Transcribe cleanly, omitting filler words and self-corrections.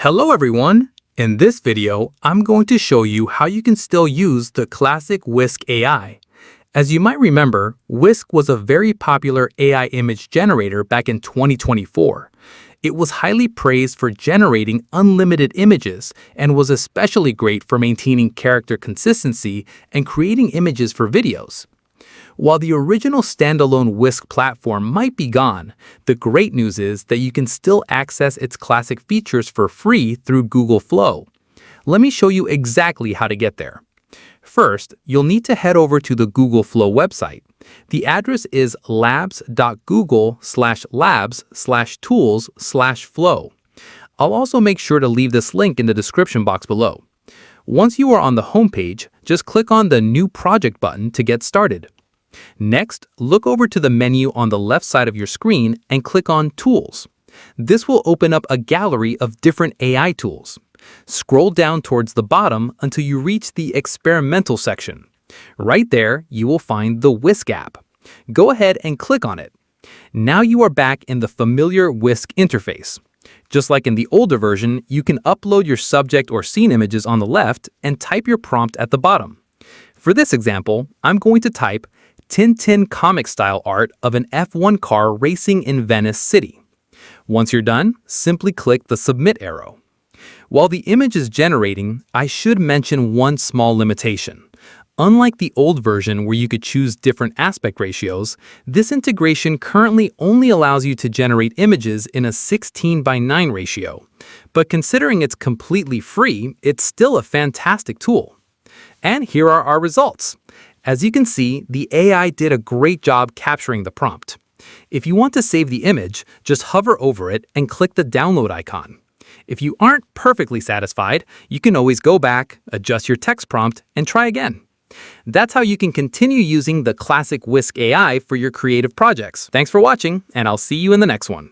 Hello everyone! In this video, I'm going to show you how you can still use the classic Whisk AI. As you might remember, Whisk was a very popular AI image generator back in 2024. It was highly praised for generating unlimited images and was especially great for maintaining character consistency and creating images for videos. While the original standalone Whisk platform might be gone, the great news is that you can still access its classic features for free through Google Flow. Let me show you exactly how to get there. First, you'll need to head over to the Google Flow website. The address is labs.google/labs/tools/flow. I'll also make sure to leave this link in the description box below. Once you are on the homepage, just click on the New Project button to get started. Next, look over to the menu on the left side of your screen and click on Tools. This will open up a gallery of different AI tools. Scroll down towards the bottom until you reach the Experimental section. Right there, you will find the Whisk app. Go ahead and click on it. Now you are back in the familiar Whisk interface. Just like in the older version, you can upload your subject or scene images on the left and type your prompt at the bottom. For this example, I'm going to type Tintin comic-style art of an F1 car racing in Venice City. Once you're done, simply click the Submit arrow. While the image is generating, I should mention one small limitation. Unlike the old version where you could choose different aspect ratios, this integration currently only allows you to generate images in a 16:9 ratio. But considering it's completely free, it's still a fantastic tool. And here are our results. As you can see, the AI did a great job capturing the prompt. If you want to save the image, just hover over it and click the download icon. If you aren't perfectly satisfied, you can always go back, adjust your text prompt, and try again. That's how you can continue using the classic Whisk AI for your creative projects. Thanks for watching, and I'll see you in the next one.